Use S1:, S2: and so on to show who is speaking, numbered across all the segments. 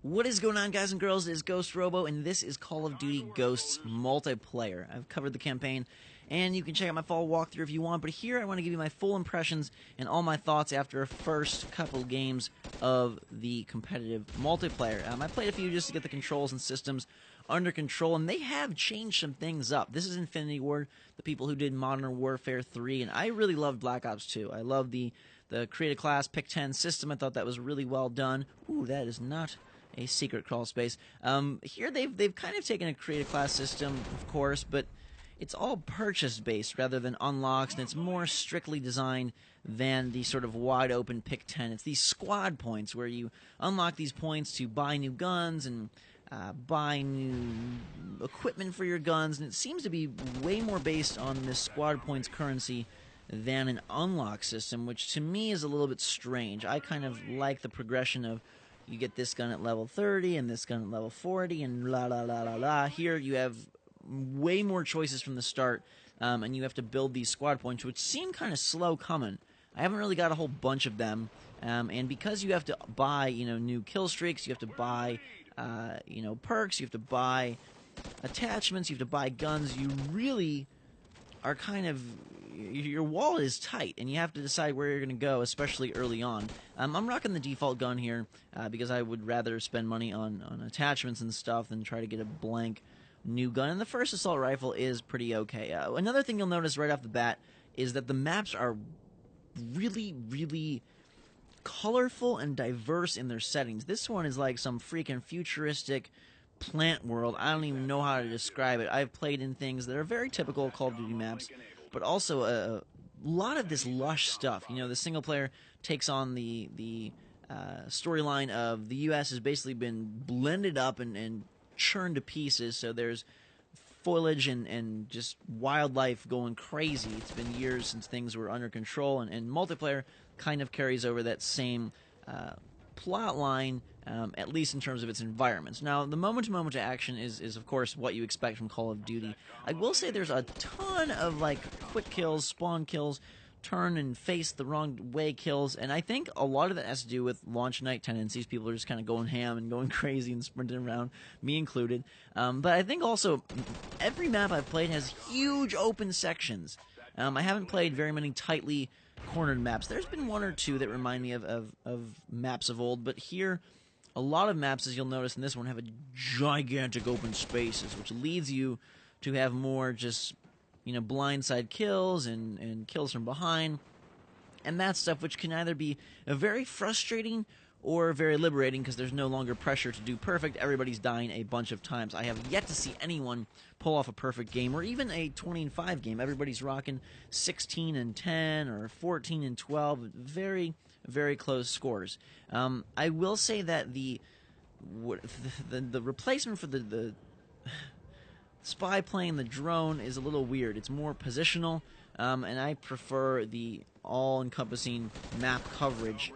S1: What is going on, guys and girls? It is Ghost Robo, and this is Call of Duty Ghosts Multiplayer. I've covered the campaign, and you can check out my full walkthrough if you want, but here I want to give you my full impressions and all my thoughts after a first couple games of the competitive multiplayer. I played a few just to get the controls and systems under control, and they have changed some things up. This is Infinity Ward, the people who did Modern Warfare 3, and I really loved Black Ops 2. I love the create a class, pick 10 system. I thought that was really well done. Ooh, that is not a secret crawl space. Here they've kind of taken a create a class system, of course, but it's all purchase based rather than unlocks, and it's more strictly designed than the sort of wide open pick 10. It's these squad points where you unlock these points to buy new guns and buy new equipment for your guns, and it seems to be way more based on this squad points currency than an unlock system, which to me is a little bit strange. I kind of like the progression of you get this gun at level 30 and this gun at level 40 and la la la la la. Here you have way more choices from the start, and you have to build these squad points, which seem kind of slow coming. I haven't really got a whole bunch of them, and because you have to buy, new kill streaks, you have to buy, perks, you have to buy attachments, you have to buy guns. You really are kind of, your wallet is tight, and you have to decide where you're going to go, especially early on. I'm rocking the default gun here because I would rather spend money on attachments and stuff than try to get a blank new gun. And the first assault rifle is pretty okay. Another thing you'll notice right off the bat is that the maps are really, really colorful and diverse in their settings. This one is like some freaking futuristic plant world. I don't even know how to describe it. I've played in things that are very typical Call of Duty maps, but also a lot of this lush stuff. The single player takes on the storyline of the U.S. has basically been blended up and churned to pieces, so there's foliage and just wildlife going crazy. It's been years since things were under control, and multiplayer kind of carries over that same plot line, at least in terms of its environments. Now, the moment-to-moment action is of course what you expect from Call of Duty. I will say there's a ton of quick kills, spawn kills, turn and face the wrong way kills, and I think a lot of that has to do with launch night tendencies. People are just kind of going ham and going crazy and sprinting around, me included. But I think also every map I've played has huge open sections. I haven't played very many tightly cornered maps. There's been one or two that remind me of maps of old, but here a lot of maps, as you'll notice in this one, have a gigantic open spaces, which leads you to have more just blindside kills and kills from behind, and that stuff, which can either be very frustrating or very liberating because there's no longer pressure to do perfect. Everybody's dying a bunch of times. I have yet to see anyone pull off a perfect game or even a 20-5 game. Everybody's rocking 16-10 or 14-12. Very, very close scores. I will say that the replacement for the spy plane, the drone, is a little weird. It's more positional, and I prefer the all-encompassing map coverage.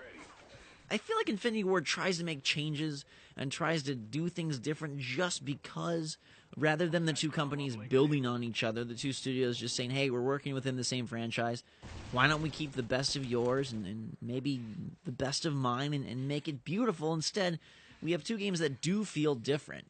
S1: I feel like Infinity Ward tries to make changes and tries to do things different just because, rather than the two companies building on each other, the two studios just saying, hey, we're working within the same franchise, why don't we keep the best of yours and maybe the best of mine and make it beautiful instead? We have two games that do feel different,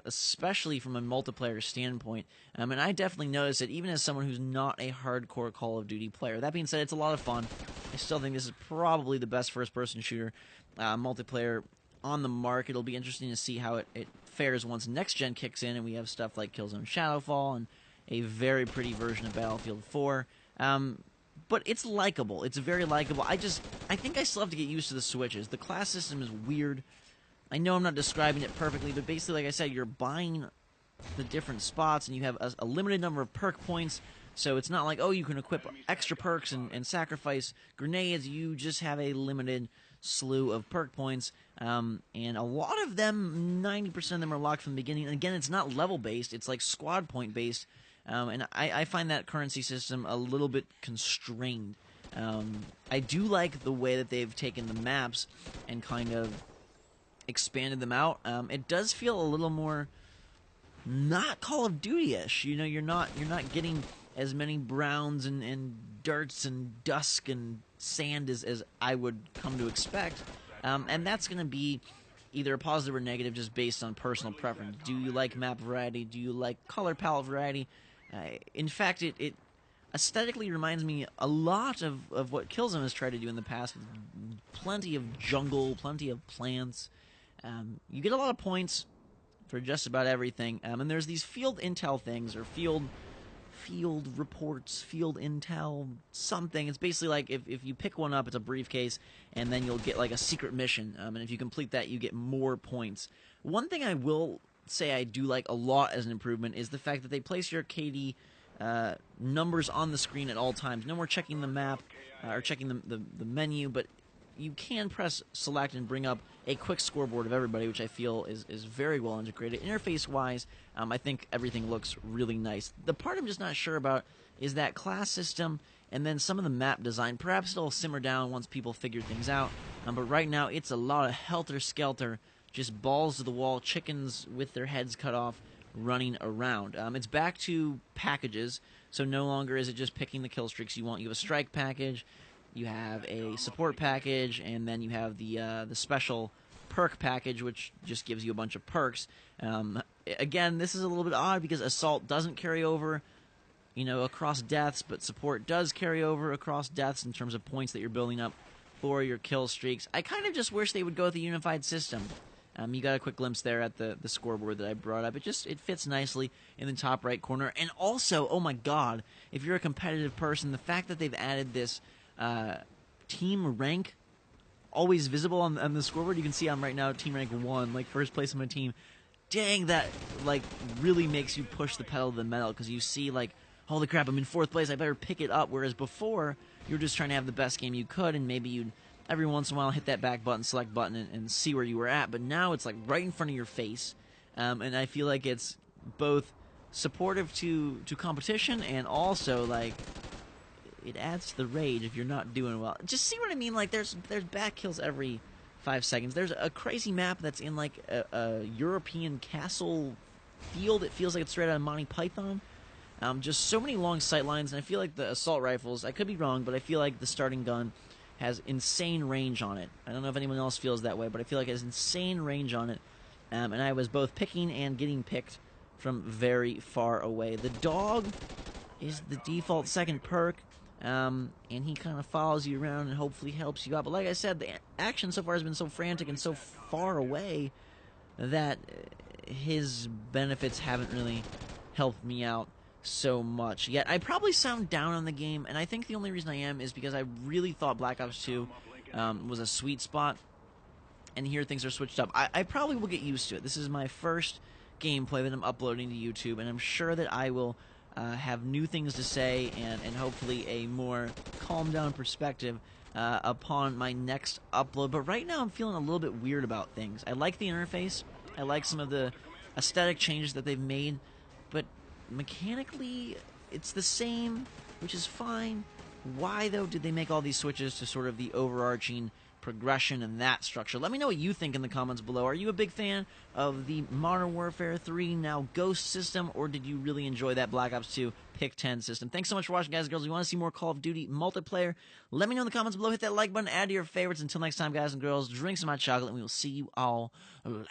S1: especially from a multiplayer standpoint. And I definitely notice it, even as someone who's not a hardcore Call of Duty player. That being said, it's a lot of fun. I still think this is probably the best first-person shooter multiplayer on the market. It'll be interesting to see how it fares once next-gen kicks in, and we have stuff like Killzone Shadowfall and a very pretty version of Battlefield 4. But it's likable. It's very likable. I think I still have to get used to the switches. The class system is weird. I know I'm not describing it perfectly, but basically, like I said, you're buying the different spots, and you have a limited number of perk points, so it's not like, oh, you can equip extra perks and sacrifice grenades. You just have a limited slew of perk points, and a lot of them, 90% of them, are locked from the beginning. And again, it's not level-based, it's like squad point-based, and I find that currency system a little bit constrained. I do like the way that they've taken the maps and kind of expanded them out. It does feel a little more not Call of Duty-ish. You're not getting as many browns and darts and dusk and sand as I would come to expect. And that's going to be either a positive or negative just based on personal preference. Do you like map variety? Do you like color palette variety? In fact, it aesthetically reminds me a lot of what Killzone has tried to do in the past, with plenty of jungle, plenty of plants. You get a lot of points for just about everything, and there's these field intel things, or field reports, field intel, something. It's basically like if you pick one up, it's a briefcase, and then you'll get like a secret mission, and if you complete that, you get more points. One thing I will say I do like a lot as an improvement is the fact that they place your KD numbers on the screen at all times. No more checking the map or checking the menu, but you can press select and bring up a quick scoreboard of everybody, which I feel is very well integrated. Interface-wise, I think everything looks really nice. The part I'm just not sure about is that class system and then some of the map design. Perhaps it'll simmer down once people figure things out, but right now it's a lot of helter-skelter, just balls to the wall, chickens with their heads cut off, running around. It's back to packages, so no longer is it just picking the kill streaks you want. You have a strike package, you have a support package, and then you have the special perk package, which just gives you a bunch of perks. Again, this is a little bit odd because assault doesn't carry over, across deaths, but support does carry over across deaths in terms of points that you're building up for your kill streaks. I kind of just wish they would go with a unified system. You got a quick glimpse there at the scoreboard that I brought up. It fits nicely in the top right corner. And also, oh my god, if you're a competitive person, the fact that they've added this team rank always visible on the scoreboard. You can see I'm right now team rank 1, like first place on my team. Dang, that like really makes you push the pedal to the metal, because you see like, holy crap, I'm in 4th place, I better pick it up. Whereas before, you were just trying to have the best game you could, and maybe you'd every once in a while hit that back button, select button, and see where you were at. But now it's like right in front of your face, and I feel like it's both supportive to competition, and also like it adds to the rage if you're not doing well. Just see what I mean? Like there's back kills every 5 seconds. There's a crazy map that's in like a European castle field. It feels like it's straight out of Monty Python. Just so many long sight lines, and I feel like the assault rifles, I could be wrong, but I feel like the starting gun has insane range on it. I don't know if anyone else feels that way, but I feel like it has insane range on it. And I was both picking and getting picked from very far away. The dog is the default second perk, and he kind of follows you around and hopefully helps you out. But like I said, the action so far has been so frantic and so far away that his benefits haven't really helped me out so much. Yet I probably sound down on the game, and I think the only reason I am is because I really thought Black Ops 2 was a sweet spot, and here things are switched up. I probably will get used to it. This is my first gameplay that I'm uploading to YouTube, and I'm sure that I will have new things to say and hopefully a more calm down perspective upon my next upload. But right now I'm feeling a little bit weird about things. I like the interface. I like some of the aesthetic changes that they've made, but mechanically it's the same, which is fine. Why, though, did they make all these switches to sort of the overarching progression and that structure? Let me know what you think in the comments below. Are you a big fan of the Modern Warfare 3 now Ghost system, or did you really enjoy that Black Ops 2 Pick 10 system? Thanks so much for watching, guys and girls. If you want to see more Call of Duty multiplayer, let me know in the comments below. Hit that like button, add to your favorites. Until next time, guys and girls, drink some hot chocolate, and we will see you all later.